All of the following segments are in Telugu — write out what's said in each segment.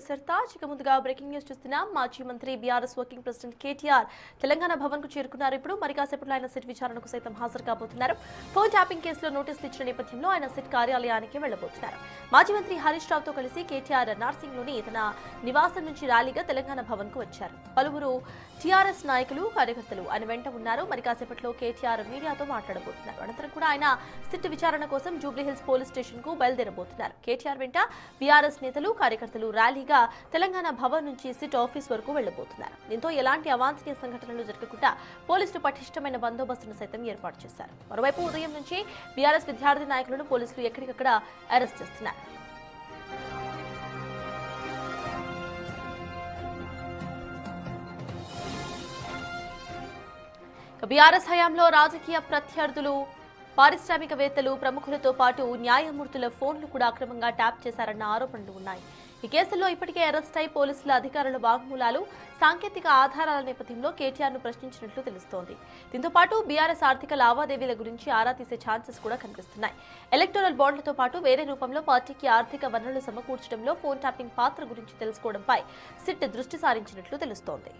ప్రొఫెసర్ తాజ్. ఇక ముందుగా బ్రేకింగ్ న్యూస్ చూస్తున్నాం. మాజీ మంత్రి BRS working president KTR Telangana Bhavan కు చేరుకున్నారు. ఇప్పుడు మరి కాసేపట్లో ఆయన సిట్ విచారణకు సైతం హాజరు కాబోతున్నారు. ఫోన్ ట్యాపింగ్ కేసులో నోటీసులు ఇచ్చిన నేపథ్యంలో ఆయన సిట్ కార్యాలయానికి వెళ్లబోతున్నారు. మాజీ మంత్రి హరీష్ రావుతో కలిసి కేటీఆర్ నార్సింగ్లోని తన నివాసం నుంచి ర్యాలీగా తెలంగాణ భవన్ కు వచ్చారు. పలువురు టీఆర్ఎస్ నాయకులు కార్యకర్తలు ఆయన వెంట ఉన్నారు. మరి కాసేపట్లో కేటీఆర్ మీడియాతో మాట్లాడబోతున్నారు. అనంతరం కూడా ఆయన సిట్ విచారణ కోసం జూబ్లీహిల్స్ పోలీస్ స్టేషన్ కు బయలుదేరబోతున్నారు. కేటీఆర్ వెంట బీఆర్ఎస్ నేతలు కార్యకర్తలు ర్యాలీగా తెలంగాణ భవన్ నుంచి సిట్ ఆఫీస్ వరకు వెళ్లబోతున్నారు. దీంతో ఎలాంటి అవాంఛనీయ సంఘటనలు జరగకుండా పోలీసులు పటిష్టమైన బందోబస్తును సైతం ఏర్పాటు చేశారు. మరోవైపు ఉదయం నుంచి బీఆర్ఎస్ విద్యార్థి నాయకులను పోలీసులు ఎక్కడికక్కడ అరెస్ట్ చేస్తున్నారు. బీఆర్ఎస్ హయాంలో రాజకీయ ప్రత్యర్థులు, పారిశ్రామికవేత్తలు, ప్రముఖులతో పాటు న్యాయమూర్తుల ఫోన్లు కూడా అక్రమంగా ట్యాప్ చేశారన్న ఆరోపణలు ఉన్నాయి. ఈ కేసుల్లో ఇప్పటికే అరెస్ట్ అయి పోలీసుల అధికారుల వాగ్మూలాలు, సాంకేతిక ఆధారాల నేపథ్యంలో కేటీఆర్ను ప్రశ్నించినట్లు తెలుస్తోంది. దీంతో పాటు బీఆర్ఎస్ ఆర్థిక లావాదేవీల గురించి ఆరా తీసే ఛాన్సెస్ కూడా కనిపిస్తున్నాయి. ఎలక్టోరల్ బాండ్లతో పాటు వేరే రూపంలో పార్టీకి ఆర్థిక వనరులు సమకూర్చడంలో ఫోన్ ట్యాపింగ్ పాత్ర గురించి తెలుసుకోవడంపై సిట్ దృష్టి సారించినట్లు తెలుస్తోంది.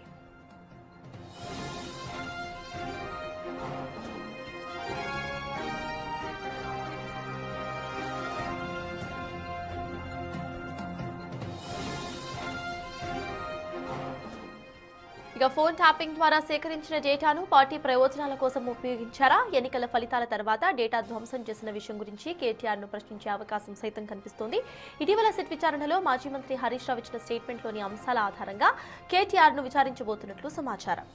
ఇక ఫోన్ ట్యాపింగ్ ద్వారా సేకరించిన డేటాను పార్టీ ప్రయోజనాల కోసం ఉపయోగించారా? ఎన్నికల ఫలితాల తర్వాత డేటా ధ్వంసం చేసిన విషయం గురించి కేటీఆర్ను ప్రశ్నించే అవకాశం సైతం కనిపిస్తోంది. ఇటీవల సిట్ విచారణలో మాజీ మంత్రి హరీష్ రావు ఇచ్చిన స్టేట్మెంట్లోని అంశాల ఆధారంగా కేటీఆర్ను విచారించబోతున్నట్లు సమాచారం.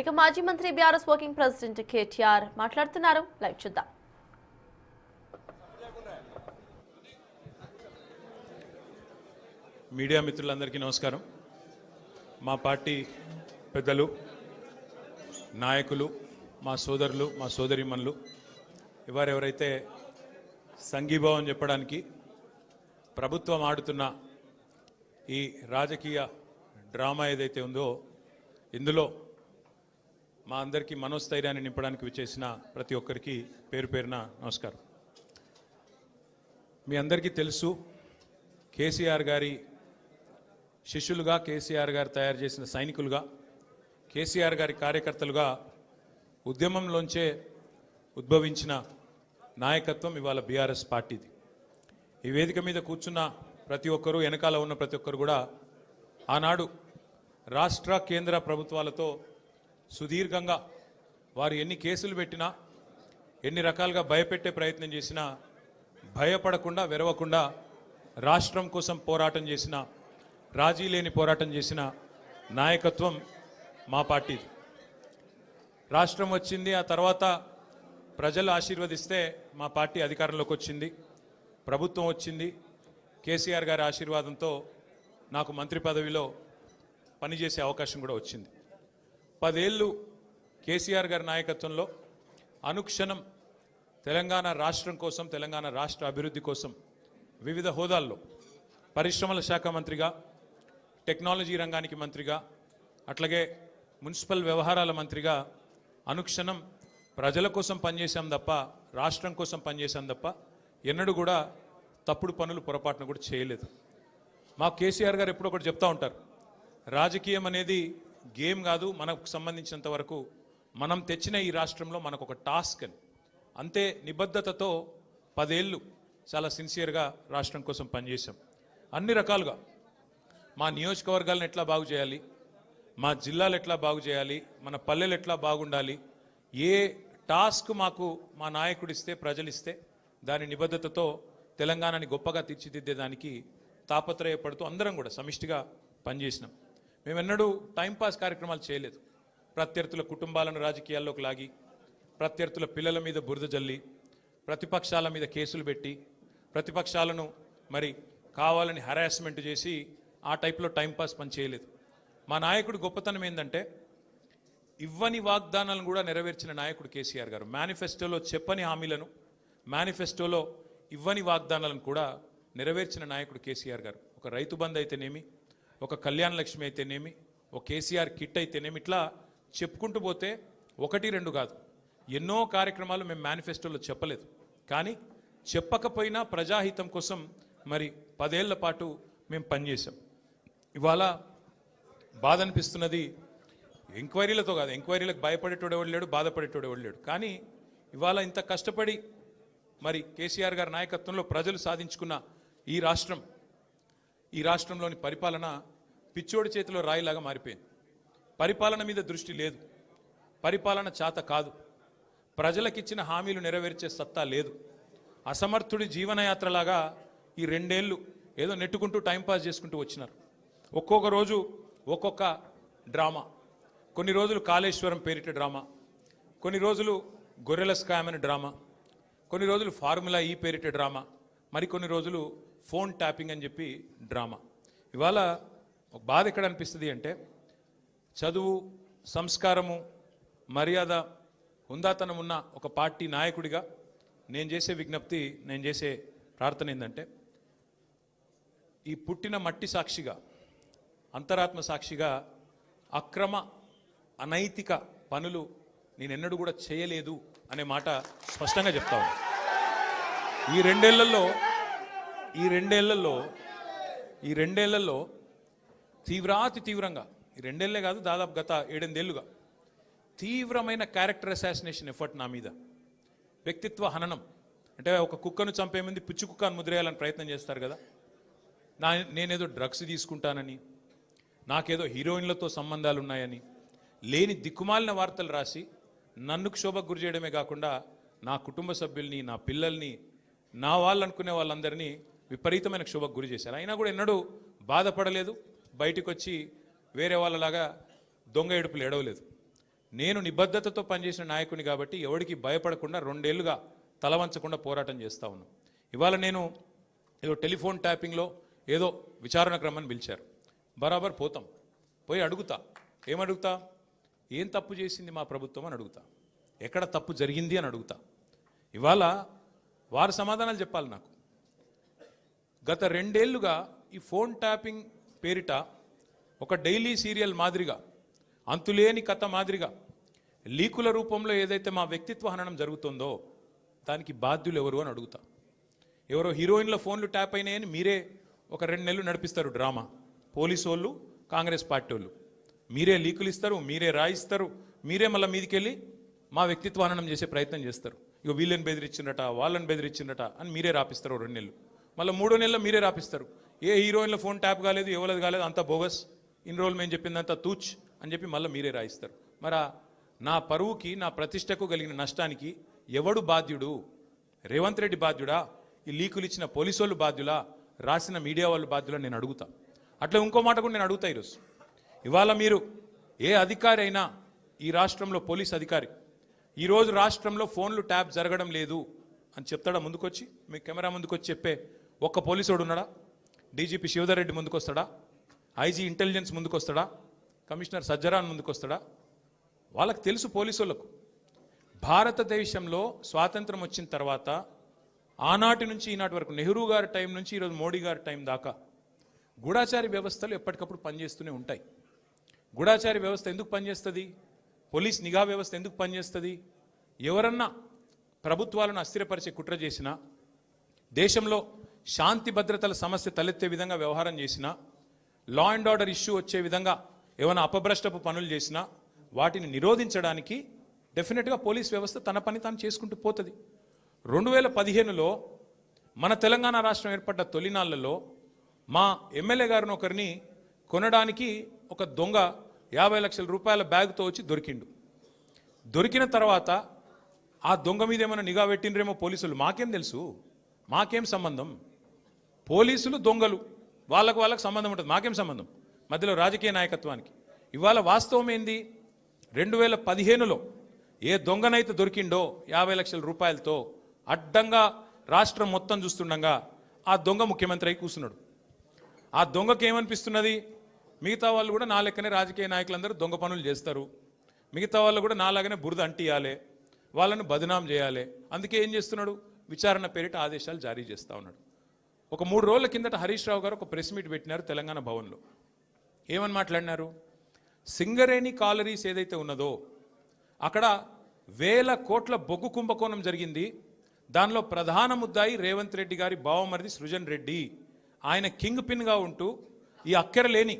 ఇక మాజీ మంత్రి బీఆర్ఎస్ వర్కింగ్ ప్రెసిడెంట్ కేటీఆర్ మాట్లాడుతున్నారు. లైవ్ చూద్దాం. మీడియా మిత్రులందరికీ నమస్కారం. మా పార్టీ పెద్దలు, నాయకులు, మా సోదరులు, మా సోదరీమణులు ఎవరెవరైతే సంఘీభావం చెప్పడానికి ప్రభుత్వం ఆడుతున్న ఈ రాజకీయ డ్రామా ఏదైతే ఉందో ఇందులో మా అందరికీ మనోస్థైర్యాన్ని నింపడానికి విచ్చేసిన ప్రతి ఒక్కరికి పేరు పేరున నమస్కారం. మీ అందరికీ తెలుసు, కేసీఆర్ గారి శిష్యులుగా, కేసీఆర్ గారు తయారు చేసిన సైనికులుగా, కేసీఆర్ గారి కార్యకర్తలుగా ఉద్యమంలోంచే ఉద్భవించిన నాయకత్వం ఇవాళ బీఆర్ఎస్ పార్టీది. ఈ వేదిక మీద కూర్చున్న ప్రతి ఒక్కరూ, వెనకాల ఉన్న ప్రతి ఒక్కరు కూడా ఆనాడు రాష్ట్ర కేంద్ర ప్రభుత్వాలతో సుదీర్ఘంగా వారు ఎన్ని కేసులు పెట్టినా, ఎన్ని రకాలుగా భయపెట్టే ప్రయత్నం చేసినా భయపడకుండా, వెరవకుండా రాష్ట్రం కోసం పోరాటం చేసిన, రాజీ లేని పోరాటం చేసిన నాయకత్వం మా పార్టీది. రాష్ట్రం వచ్చింది, ఆ తర్వాత ప్రజలు ఆశీర్వదిస్తే మా పార్టీ అధికారంలోకి వచ్చింది, ప్రభుత్వం వచ్చింది. కేసీఆర్ గారి ఆశీర్వాదంతో నాకు మంత్రి పదవిలో పనిచేసే అవకాశం కూడా వచ్చింది. 10 ఏళ్ళు కేసీఆర్ గారి నాయకత్వంలో అనుక్షణం తెలంగాణ రాష్ట్రం కోసం, తెలంగాణ రాష్ట్ర అభివృద్ధి కోసం వివిధ హోదాల్లో పరిశ్రమల శాఖ మంత్రిగా, టెక్నాలజీ రంగానికి మంత్రిగా, అట్లాగే మున్సిపల్ వ్యవహారాల మంత్రిగా అనుక్షణం ప్రజల కోసం పనిచేశాం తప్ప, రాష్ట్రం కోసం పనిచేశాం తప్ప ఎన్నడూ కూడా తప్పుడు పనులు, పొరపాటును కూడా చేయలేదు. మా కేసీఆర్ గారు ఎప్పుడో ఒకటి చెప్తా ఉంటారు, రాజకీయం అనేది గేమ్ కాదు, మనకు సంబంధించినంత వరకు మనం తెచ్చిన ఈ రాష్ట్రంలో మనకు ఒక టాస్క్ అని. అంతే నిబద్ధతతో 10 ఏళ్ళు చాలా సిన్సియర్గా రాష్ట్రం కోసం పనిచేశాం. అన్ని రకాలుగా మా నియోజకవర్గాలను ఎట్లా బాగు చేయాలి, మా జిల్లాలు ఎట్లా బాగు చేయాలి, మన పల్లెలు ఎట్లా బాగుండాలి, ఏ టాస్క్ మాకు మా నాయకుడిస్తే, ప్రజలిస్తే దాని నిబద్ధతతో తెలంగాణని గొప్పగా తీర్చిదిద్దేదానికి తాపత్రయపడుతూ అందరం కూడా సమిష్టిగా పనిచేసినాం. మేమెన్నడూ టైంపాస్ కార్యక్రమాలు చేయలేదు. ప్రత్యర్థుల కుటుంబాలను రాజకీయాల్లోకి లాగి, ప్రత్యర్థుల పిల్లల మీద బురద జల్లి, ప్రతిపక్షాల మీద కేసులు పెట్టి, ప్రతిపక్షాలను మరి కావాలని హరాస్మెంట్ చేసి ఆ టైప్లో టైంపాస్ పని చేయలేదు. మా నాయకుడు గొప్పతనం ఏంటంటే ఇవ్వని వాగ్దానాలను కూడా నెరవేర్చిన నాయకుడు కేసీఆర్ గారు. మేనిఫెస్టోలో చెప్పని హామీలను, మేనిఫెస్టోలో ఇవ్వని వాగ్దానాలను కూడా నెరవేర్చిన నాయకుడు కేసీఆర్ గారు. ఒక రైతు బంధు అయితేనేమి, ఒక కళ్యాణ లక్ష్మి అయితేనేమి, ఒక కేసీఆర్ కిట్ అయితేనేమి, ఇట్లా చెప్పుకుంటూ పోతే ఒకటి రెండు కాదు, ఎన్నో కార్యక్రమాలు మేము మేనిఫెస్టోలో చెప్పలేదు. కానీ చెప్పకపోయినా ప్రజాహితం కోసం మరి 10 ఏళ్ల పాటు మేము పనిచేసాం. ఇవాళ బాధ అనిపిస్తున్నది, ఎంక్వైరీలతో కాదు, ఎంక్వైరీలకు భయపడేటోడు ఎవడు లేడు, బాధపడేటోడు ఎవడు లేడు. కానీ ఇవాళ ఇంత కష్టపడి మరి కేసీఆర్ గారి నాయకత్వంలో ప్రజలు సాధించుకున్న ఈ రాష్ట్రంలోని పరిపాలన పిచ్చోడి చేతిలో రాయిలాగా మారిపోయింది. పరిపాలన మీద దృష్టి లేదు, పరిపాలన చేత కాదు, ప్రజలకిచ్చిన హామీలు నెరవేర్చే సత్తా లేదు. అసమర్థుడి జీవనయాత్రలాగా ఈ 2 ఏళ్ళు ఏదో నెట్టుకుంటూ టైంపాస్ చేసుకుంటూ వచ్చినారు. ఒక్కొక్క రోజు ఒక్కొక్క డ్రామా. కొన్ని రోజులు కాళేశ్వరం పేరిట డ్రామా, కొన్ని రోజులు గొర్రెల స్కామ్ అని డ్రామా, కొన్ని రోజులు ఫార్ములా ఈ పేరిట డ్రామా, మరికొన్ని రోజులు ఫోన్ ట్యాపింగ్ అని చెప్పి డ్రామా. ఇవాళ ఒక బాధ ఎక్కడ అనిపిస్తుంది అంటే, చదువు, సంస్కారము, మర్యాద, హుందాతనం ఉన్న ఒక పార్టీ నాయకుడిగా నేను చేసే విజ్ఞప్తి, నేను చేసే ప్రార్థన ఏంటంటే, ఈ పుట్టిన మట్టి సాక్షిగా, అంతరాత్మ సాక్షిగా అక్రమ అనైతిక పనులు నేనెన్నడూ కూడా చేయలేదు అనే మాట స్పష్టంగా చెప్తా ఉన్నాను. ఈ రెండేళ్లలో తీవ్రంగా, ఈ 2 ఏళ్లే కాదు, దాదాపు గత 7-8 ఏళ్లుగా తీవ్రమైన క్యారెక్టర్ అసాసినేషన్ ఎఫర్ట్ నా మీద, వ్యక్తిత్వ హననం. అంటే ఒక కుక్కను చంపే ముందు పిచ్చి కుక్కను ముద్రేయాలని ప్రయత్నం చేస్తారు కదా, నేనేదో డ్రగ్స్ తీసుకుంటానని, నాకేదో హీరోయిన్లతో సంబంధాలు ఉన్నాయని లేని దిక్కుమాలిన వార్తలు రాసి నన్ను క్షోభకు గురి చేయడమే కాకుండా నా కుటుంబ సభ్యుల్ని, నా పిల్లల్ని, నా వాళ్ళు అనుకునే వాళ్ళందరినీ విపరీతమైన క్షోభకు గురి చేశారు. అయినా కూడా ఎన్నడూ బాధపడలేదు, బయటకు వచ్చి వేరే వాళ్ళలాగా దొంగ ఏడుపులు ఏడవలేదు. నేను నిబద్ధతతో పనిచేసిన నాయకుని కాబట్టి ఎవరికి భయపడకుండా 2 ఏళ్లుగా తలవంచకుండా పోరాటం చేస్తూ ఉన్నాను. ఇవాళ నేను ఏదో టెలిఫోన్ ట్యాపింగ్లో ఏదో విచారణ క్రమాన్ని పిలిచారు, బరాబర్ పోతాం, పోయి అడుగుతా. ఏమడుగుతా? ఏం తప్పు చేసింది మా ప్రభుత్వం అని అడుగుతా, ఎక్కడ తప్పు జరిగింది అని అడుగుతా. ఇవాళ వారు సమాధానాలు చెప్పాలి నాకు. గత 2 ఏళ్లుగా ఈ ఫోన్ ట్యాపింగ్ పేరిట ఒక డైలీ సీరియల్ మాదిరిగా, అంతులేని కథ మాదిరిగా లీకుల రూపంలో ఏదైతే మా వ్యక్తిత్వ హననం జరుగుతుందో దానికి బాధ్యులు ఎవరు అని అడుగుతా. ఎవరో హీరోయిన్ల ఫోన్లు ట్యాప్ అయినాయని మీరే ఒక 2 నెలలు నడిపిస్తారు డ్రామా. పోలీసు వాళ్ళు, కాంగ్రెస్ పార్టీ వాళ్ళు మీరే లీకులు ఇస్తారు, మీరే రాయిస్తారు, మీరే మళ్ళీ మీదికెళ్ళి మా వ్యక్తిత్వ హననం చేసే ప్రయత్నం చేస్తారు. ఇక వీళ్ళని బెదిరించిందట, వాళ్ళని బెదిరించిందట అని మీరే రాపిస్తారు 2 నెలలు. మళ్ళీ 3వ నెలలో మీరే రాపిస్తారు. ఏ హీరోయిన్ల ఫోన్ ట్యాప్ కాలేదు, ఎవరిది కాలేదు, అంతా బోగస్, ఇన్ని రోజులు మేము చెప్పిందంతా తూచ్ అని చెప్పి మళ్ళీ మీరే రాయిస్తారు. మరి నా పరువుకి, నా ప్రతిష్టకు కలిగిన నష్టానికి ఎవడు బాధ్యుడు? రేవంత్ రెడ్డి బాధ్యుడా? ఈ లీకులు ఇచ్చిన పోలీసు వాళ్ళు బాధ్యులా? రాసిన మీడియా వాళ్ళు బాధ్యులా? నేను అడుగుతా. అట్లా ఇంకో మాట కూడా నేను అడుగుతా. ఇవాళ మీరు ఏ అధికారి అయినా, ఈ రాష్ట్రంలో పోలీస్ అధికారి ఈరోజు రాష్ట్రంలో ఫోన్లు ట్యాప్ జరగడం లేదు అని చెప్తాడా? ముందుకొచ్చి మీ కెమెరా ముందుకొచ్చి చెప్పే ఒక్క పోలీసుడు ఉన్నాడా? డీజీపీ శివధర్ రెడ్డి ముందుకు వస్తాడా? ఐజీ ఇంటెలిజెన్స్ ముందుకు వస్తాడా? కమిషనర్ సజ్జరాన్ ముందుకు వస్తాడా? వాళ్ళకి తెలుసు, పోలీసు వాళ్ళకు. భారతదేశంలో స్వాతంత్రం వచ్చిన తర్వాత ఆనాటి నుంచి ఈనాటి వరకు, నెహ్రూ గారి టైం నుంచి ఈరోజు మోడీ గారి టైం దాకా గూఢాచారి వ్యవస్థలు ఎప్పటికప్పుడు పనిచేస్తూనే ఉంటాయి. గూఢాచారి వ్యవస్థ ఎందుకు పనిచేస్తుంది? పోలీస్ నిఘా వ్యవస్థ ఎందుకు పనిచేస్తుంది? ఎవరన్నా ప్రభుత్వాలను అస్థిరపరిచే కుట్ర చేసినా, దేశంలో శాంతి భద్రతల సమస్య తలెత్తే విధంగా వ్యవహారం చేసినా, లా అండ్ ఆర్డర్ ఇష్యూ వచ్చే విధంగా ఏమైనా అపభ్రష్టపు పనులు చేసినా వాటిని నిరోధించడానికి డెఫినెట్గా పోలీస్ వ్యవస్థ తన పని తాను చేసుకుంటూ పోతుంది. 2015లో మన తెలంగాణ రాష్ట్రం ఏర్పడ్డ తొలినాళ్లలో మా ఎమ్మెల్యే గారిని ఒకరిని కొనడానికి ఒక దొంగ 50 లక్షల రూపాయల బ్యాగ్తో వచ్చి దొరికిండు. దొరికిన తర్వాత ఆ దొంగ మీద ఏమైనా నిఘా పెట్టినరేమో పోలీసులు, మాకేం తెలుసు, మాకేం సంబంధం? పోలీసులు దొంగలు, వాళ్ళకు సంబంధం ఉంటుంది, మాకేం సంబంధం మధ్యలో రాజకీయ నాయకత్వానికి? ఇవాళ వాస్తవం ఏంది? 2015లో ఏ దొంగనైతే దొరికిండో 50 లక్షల రూపాయలతో అడ్డంగా రాష్ట్రం మొత్తం చూస్తుండగా ఆ దొంగ ముఖ్యమంత్రి అయి కూర్చున్నాడు. ఆ దొంగకి ఏమనిపిస్తున్నది? మిగతా వాళ్ళు కూడా నా లెక్కనే రాజకీయ నాయకులందరూ దొంగ పనులు చేస్తారు, మిగతా వాళ్ళు కూడా నాలాగనే బురద అంటియాలి, వాళ్ళను బదనాం చేయాలి. అందుకే ఏం చేస్తున్నాడు? విచారణ పేరిట ఆదేశాలు జారీ చేస్తూ ఉన్నాడు. ఒక 3 రోజుల కిందట హరీష్ రావు గారు ఒక ప్రెస్ మీట్ పెట్టినారు తెలంగాణ భవన్లో. ఏమని మాట్లాడినారు? సింగరేణి కాలరీస్ ఏదైతే ఉన్నదో అక్కడ వేల కోట్ల బొగ్గు కుంభకోణం జరిగింది. దానిలో ప్రధాన ముద్దాయి రేవంత్ రెడ్డి గారి బావమరిది సృజన్ రెడ్డి. ఆయన కింగ్ పిన్గా ఉంటూ ఈ అక్కర లేని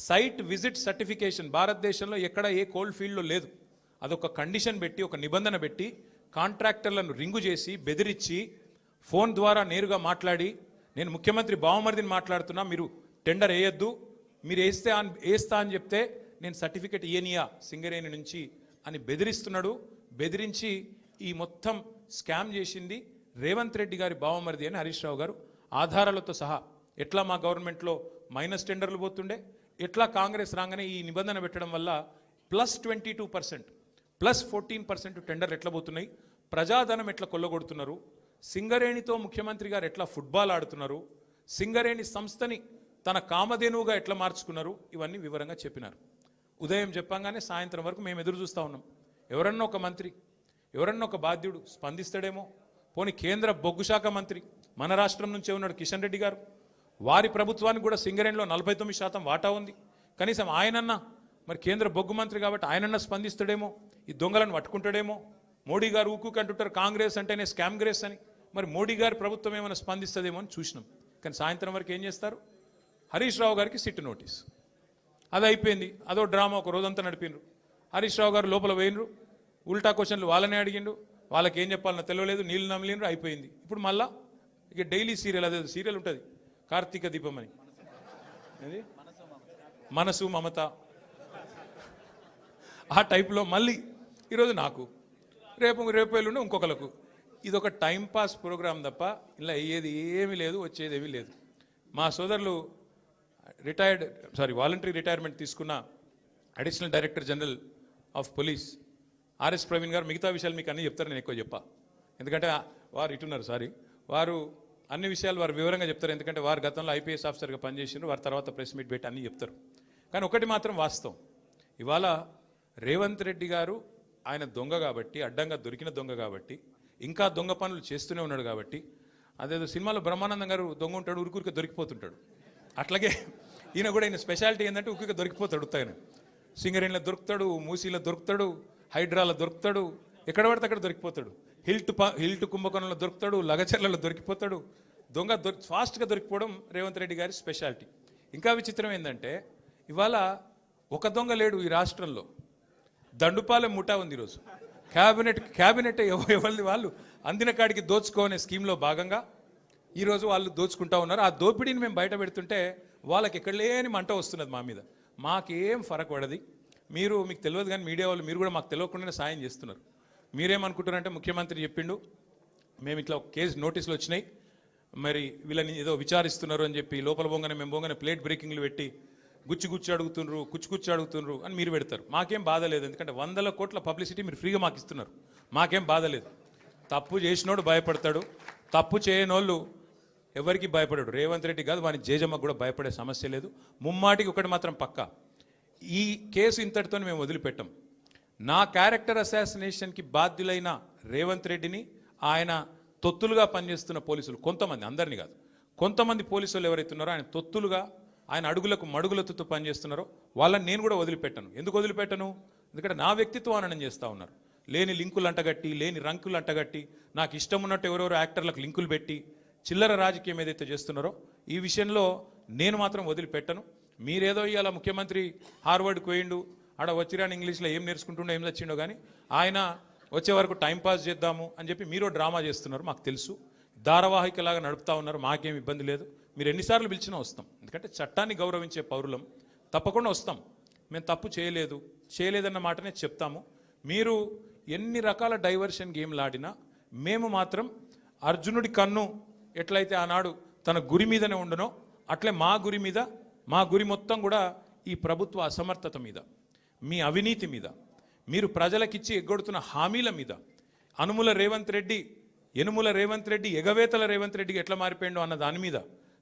సైట్ విజిట్ సర్టిఫికేషన్ భారతదేశంలో ఎక్కడ ఏ కోల్ ఫీల్డ్లో లేదు. అదొక కండిషన్ పెట్టి, ఒక నిబంధన పెట్టి కాంట్రాక్టర్లను రింగు చేసి బెదిరించి ఫోన్ ద్వారా నేరుగా మాట్లాడి, నేను ముఖ్యమంత్రి బావమరిదిని మాట్లాడుతున్నా, మీరు టెండర్ వేయొద్దు, మీరు వేస్తా అని చెప్తే నేను సర్టిఫికెట్ ఇయనియా సింగరేణి నుంచి అని బెదిరిస్తున్నాడు. బెదిరించి ఈ మొత్తం స్కామ్ చేసింది రేవంత్ రెడ్డి గారి బావమరిది అని హరీష్ రావు గారు ఆధారాలతో సహా. ఎట్లా మా గవర్నమెంట్లో మైనస్ టెండర్లు పోతుండే, ఎట్లా కాంగ్రెస్ రాగానే ఈ నిబంధన పెట్టడం వల్ల +22% +14% టెండర్లు ఎట్లా పోతున్నాయి, ప్రజాధనం ఎట్లా కొల్లగొడుతున్నారు, సింగరేణితో ముఖ్యమంత్రి గారు ఎట్లా ఫుట్బాల్ ఆడుతున్నారు, సింగరేణి సంస్థని తన కామధేనువుగా ఎట్లా మార్చుకున్నారు, ఇవన్నీ వివరంగా చెప్పినారు. ఉదయం చెప్పంగానే సాయంత్రం వరకు మేము ఎదురు చూస్తూ ఉన్నాం. ఎవరన్నా ఒక మంత్రి, ఎవరన్నా ఒక బాధ్యుడు స్పందిస్తాడేమో. పోనీ కేంద్ర బొగ్గు శాఖ మంత్రి మన రాష్ట్రం నుంచే ఉన్నాడు కిషన్ రెడ్డి గారు. వారి ప్రభుత్వానికి కూడా సింగరేణిలో 49% వాటా ఉంది. కనీసం ఆయనన్నా, మరి కేంద్ర బొగ్గు మంత్రి కాబట్టి ఆయనన్నా స్పందిస్తాడేమో, ఈ దొంగలను పట్టుకుంటాడేమో. మోడీ గారు ఊకు అంటుంటారు కాంగ్రెస్ అంటేనే స్కామ్ గ్రేస్ అని. మరి మోడీ గారి ప్రభుత్వం ఏమైనా స్పందిస్తుందేమో అని చూసినాం. కానీ సాయంత్రం వరకు ఏం చేస్తారు, హరీష్ రావు గారికి సిట్ నోటీస్. అది అయిపోయింది, అదో డ్రామా ఒక రోజంతా నడిపినరు. హరీష్ రావు గారు లోపల పోయినరు, ఉల్టా క్వశ్చన్లు వాళ్ళనే అడిగిండు, వాళ్ళకి ఏం చెప్పాలన్నా తెలియలేదు, నీళ్ళు నమిలినరు, అయిపోయింది. ఇప్పుడు మళ్ళా ఇక డైలీ సీరియల్, అదే సీరియల్ ఉంటుంది కార్తీక దీపం అని, అది మనసు మమత, ఆ టైప్లో మళ్ళీ ఈరోజు నాకు, రేపు ఎల్లుండి ఇంకొకరికి. ఇది ఒక టైంపాస్ ప్రోగ్రాం తప్ప ఇలా అయ్యేది ఏమీ లేదు, వచ్చేది ఏమీ లేదు. మా సోదరులు వాలంటరీ రిటైర్మెంట్ తీసుకున్న additional director general of police RS Praveen గారు మిగతా విషయాలు మీకు అన్నీ చెప్తారు, నేను ఎక్కువ చెప్పా. ఎందుకంటే వారు ఇటున్నారు, వారు అన్ని విషయాలు వారు వివరంగా చెప్తారు. ఎందుకంటే వారు గతంలో ఐపీఎస్ ఆఫీసర్గా పనిచేసినారు, వారి తర్వాత ప్రెస్ మీట్ పెట్టి అన్నీ చెప్తారు. కానీ ఒకటి మాత్రం వాస్తవం, ఇవాళ రేవంత్ రెడ్డి గారు ఆయన దొంగ కాబట్టి, అడ్డంగా దొరికిన దొంగ కాబట్టి, ఇంకా దొంగ పనులు చేస్తూనే ఉన్నాడు కాబట్టి, అదేదో సినిమాలో బ్రహ్మానందం గారు దొంగ ఉంటాడు, ఉరికూరిక దొరికిపోతుంటాడు. అట్లాగే ఈయన కూడా, ఈయన స్పెషాలిటీ ఏంటంటే ఉరికూరిక దొరికిపోతాడు. ఉత్తగానే సింగరేణిలో దొరుకుతాడు, మూసీలో దొరుకుతాడు, హైడ్రాలో దొరుకుతాడు, ఎక్కడ పడితే అక్కడ దొరికిపోతాడు. హిల్ట్ కుంభకోణంలో దొరుకుతాడు, లగచర్లలో దొరికిపోతాడు. దొంగ ఫాస్ట్గా దొరికిపోవడం రేవంత్ రెడ్డి గారి స్పెషాలిటీ. ఇంకా విచిత్రం ఏంటంటే ఇవాళ ఒక దొంగ లేడు ఈ రాష్ట్రంలో, దండుపాలెం ముఠా ఉంది ఈరోజు. క్యాబినెట్ ఎవరిది వాళ్ళు అందిన కాడికి దోచుకోనే స్కీమ్లో భాగంగా ఈరోజు వాళ్ళు దోచుకుంటా ఉన్నారు. ఆ దోపిడీని మేము బయట పెడుతుంటే వాళ్ళకి ఎక్కడ లేని మంట వస్తున్నది మా మీద. మాకేం ఫరక్ పడది. మీకు తెలియదు కానీ మీడియా వాళ్ళు మీరు కూడా మాకు తెలియకుండానే సాయం చేస్తున్నారు. మీరేమనుకుంటారంటే ముఖ్యమంత్రి చెప్పిండు, మేము ఇట్లా కేసు నోటీసులు వచ్చినాయి, మరి వీళ్ళని ఏదో విచారిస్తున్నారు అని చెప్పి లోపల మేము పోగానే ప్లేట్ బ్రేకింగ్లు పెట్టి గుచ్చి అడుగుతుండ్రు అని మీరు పెడతారు. మాకేం బాధ లేదు, ఎందుకంటే 100 కోట్ల పబ్లిసిటీ మీరు ఫ్రీగా మాకు ఇస్తున్నారు, మాకేం బాధ లేదు. తప్పు చేసినోడు భయపడతాడు, తప్పు చేయనోళ్ళు ఎవరికి భయపడాడు. రేవంత్ రెడ్డి కాదు, వాని జేజమ్మకు కూడా భయపడే సమస్య లేదు. ముమ్మాటికి ఒకటి మాత్రం పక్కా, ఈ కేసు ఇంతటితో మేము వదిలిపెట్టాం. నా క్యారెక్టర్ అసాసినేషన్కి బాధ్యులైన రేవంత్ రెడ్డిని, ఆయన తొత్తులుగా పనిచేస్తున్న పోలీసులు కొంతమంది, అందరినీ కాదు, కొంతమంది పోలీసులు ఎవరైతే ఉన్నారో ఆయన తొత్తులుగా, ఆయన అడుగులకు మడుగులతో పనిచేస్తున్నారో వాళ్ళని నేను కూడా వదిలిపెట్టాను. ఎందుకు వదిలిపెట్టను? ఎందుకంటే నా వ్యక్తిత్వం హననం చేస్తూ ఉన్నారు. లేని లింకులు అంటగట్టి, లేని రంకులు అంటగట్టి, నాకు ఇష్టం ఉన్నట్టు ఎవరెవరో యాక్టర్లకు లింకులు పెట్టి చిల్లర రాజకీయం ఏదైతే చేస్తున్నారో ఈ విషయంలో నేను మాత్రం వదిలిపెట్టను. మీరేదో ఇవాళ ముఖ్యమంత్రి హార్వర్డ్కి పోయిండు, ఆడ వచ్చిరాని ఇంగ్లీష్లో ఏం నేర్చుకుంటుండో ఏం తెచ్చిండో కానీ ఆయన వచ్చే వరకు టైంపాస్ చేద్దాము అని చెప్పి మీరు డ్రామా చేస్తున్నారు, మాకు తెలుసు. ధారావాహికలాగా నడుపుతా ఉన్నారు, మాకేం ఇబ్బంది లేదు. మీరు ఎన్నిసార్లు పిలిచినా వస్తాం, ఎందుకంటే చట్టాన్ని గౌరవించే పౌరులం, తప్పకుండా వస్తాం. మేము తప్పు చేయలేదన్న మాటనే చెప్తాము. మీరు ఎన్ని రకాల డైవర్షన్ గేమ్లు ఆడినా మేము మాత్రం అర్జునుడి కన్ను ఎట్లయితే ఆనాడు తన గురి మీదనే ఉండనో అట్లే మా గురి మొత్తం కూడా ఈ ప్రభుత్వ అసమర్థత మీద, మీ అవినీతి మీద, మీరు ప్రజలకిచ్చి ఎగ్గొడుతున్న హామీల మీద, యనుమల రేవంత్ రెడ్డి ఎగవేతల రేవంత్ రెడ్డికి ఎట్లా మారిపోయిండో అన్న దాని మీద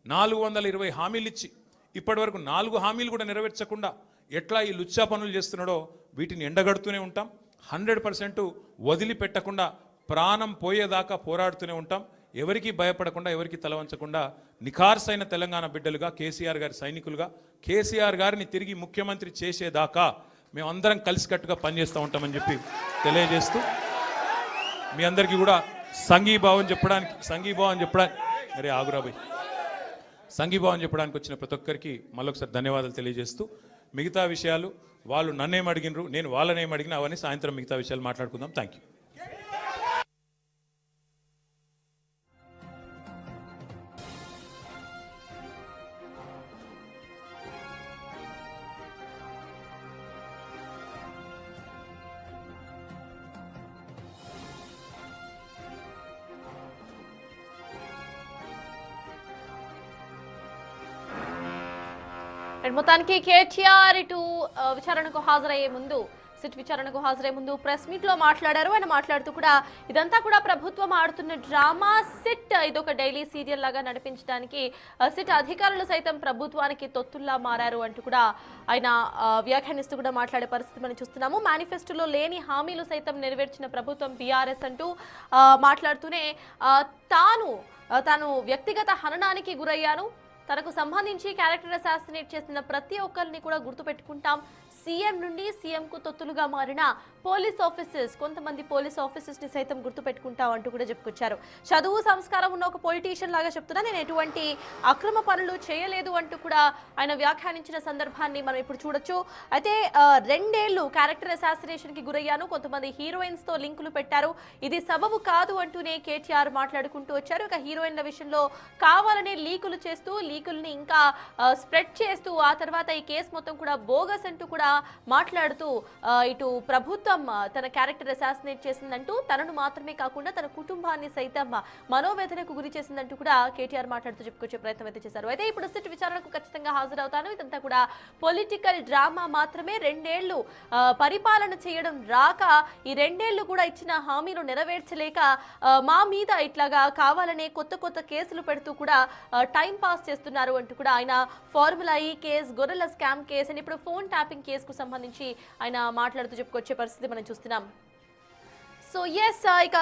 420 హామీలు ఇచ్చి ఇప్పటివరకు 4 హామీలు కూడా నెరవేర్చకుండా ఎట్లా ఈ లుచ్చా పనులు చేస్తున్నాడో వీటిని ఎండగడుతూనే ఉంటాం. 100% వదిలిపెట్టకుండా ప్రాణం పోయేదాకా పోరాడుతూనే ఉంటాం. ఎవరికి భయపడకుండా, ఎవరికి తలవంచకుండా నిఖార్సైన తెలంగాణ బిడ్డలుగా, కేసీఆర్ గారి సైనికులుగా, కేసీఆర్ గారిని తిరిగి ముఖ్యమంత్రి చేసేదాకా మేమందరం కలిసికట్టుగా పనిచేస్తూ ఉంటామని చెప్పి తెలియజేస్తూ మీ అందరికీ కూడా సంఘీభావం చెప్పడానికి అరే ఆగురాబాయ్ సంఘీభావం చెప్పడానికి వచ్చిన ప్రతి ఒక్కరికి మళ్ళొకసారి ధన్యవాదాలు తెలియజేస్తూ మిగతా విషయాలు వాళ్ళు నన్నేం అడిగినరు, నేను వాళ్ళనేం అడిగినా అవన్నీ సాయంత్రం మిగతా విషయాలు మాట్లాడుకుందాం. Thank you. మొత్తానికి కేటీఆర్ ఇటు విచారణకు హాజరయ్యే ముందు సిట్ విచారణకు హాజరయ్యే ముందు ప్రెస్ మీట్ లో మాట్లాడారు. ఆయన మాట్లాడుతూ కూడా ఇదంతా కూడా ప్రభుత్వం ఆడుతున్న డ్రామా, సిట్ ఇదొక డైలీ సీరియల్ లాగా నడిపించడానికి సిట్ అధికారులు సైతం ప్రభుత్వానికి తొత్తుల్లా మారారు అంటూ కూడా ఆయన వ్యాఖ్యానిస్తూ కూడా మాట్లాడే పరిస్థితి మనం చూస్తున్నాము. మేనిఫెస్టోలో లేని హామీలు సైతం నెరవేర్చిన ప్రభుత్వం బీఆర్ఎస్ అంటూ మాట్లాడుతూనే తాను వ్యక్తిగత హననానికి గురయ్యాను, తనకు సంబంధించి క్యారెక్టర్ అసాసినేట్ చేసిన ప్రతి ఒక్కరిని కూడా గుర్తుపెట్టుకుంటాం, సీఎం నుండి సీఎంకు తొత్తులుగా మారిన పోలీస్ ఆఫీసర్స్, కొంతమంది పోలీస్ ఆఫీసర్స్ ని సైతం గుర్తుపెట్టుకుంటాం అంటూ కూడా చెప్పుకొచ్చారు. చదువు సంస్కారం ఉన్న ఒక పొలిటీషియన్ లాగా చెప్తున్నా, నేను ఎటువంటి అక్రమ పనులు చేయలేదు అంటూ కూడా ఆయన వ్యాఖ్యానించిన సందర్భాన్ని మనం ఇప్పుడు చూడొచ్చు. అయితే 2 ఏళ్లు క్యారెక్టర్ అసాసినేషన్ కి గురయ్యాను, కొంతమంది హీరోయిన్స్ తో లింకులు పెట్టారు, ఇది సబబు కాదు అంటూనే కేటీఆర్ మాట్లాడుకుంటూ వచ్చారు. ఇక హీరోయిన్ల విషయంలో కావాలనే లీకుల్ని ఇంకా స్ప్రెడ్ చేస్తూ ఆ తర్వాత ఈ కేసు మొత్తం కూడా బోగస్ అంటూ కూడా మాట్లాడుతూ ఇటు ప్రభుత్వం తన క్యారెక్టర్ అసాసినేట్ చేసిందంటూ తనను మాత్రమే కాకుండా తన కుటుంబాన్ని సైతం మనోవేదనకు గురి చేసిందంటూ కూడా కేటీఆర్ మాట్లాడుతూ చెప్పుకొచ్చే ప్రయత్నం అయితే చేశారు. అయితే ఇప్పుడు సిట్ విచారణకు ఖచ్చితంగా హాజరవుతాను, ఇదంతా కూడా పొలిటికల్ డ్రామా మాత్రమే, 2 ఏళ్లు పరిపాలన చేయడం రాక ఈ 2 ఏళ్లు కూడా ఇచ్చిన హామీలు నెరవేర్చలేక మా మీద ఇట్లాగా కావాలనే కొత్త కేసులు పెడుతూ కూడా టైం పాస్ చేస్తున్నారు అంటూ కూడా ఆయన ఫార్ములా ఈ కేసు, గొర్రెల స్కామ్ కేసు అని ఇప్పుడు ఫోన్ ట్యాపింగ్ కేసుకు సంబంధించి ఆయన మాట్లాడుతూ చెప్పుకొచ్చే పరిస్థితి మనం చూస్తున్నాం. సో ఎస్ ఇక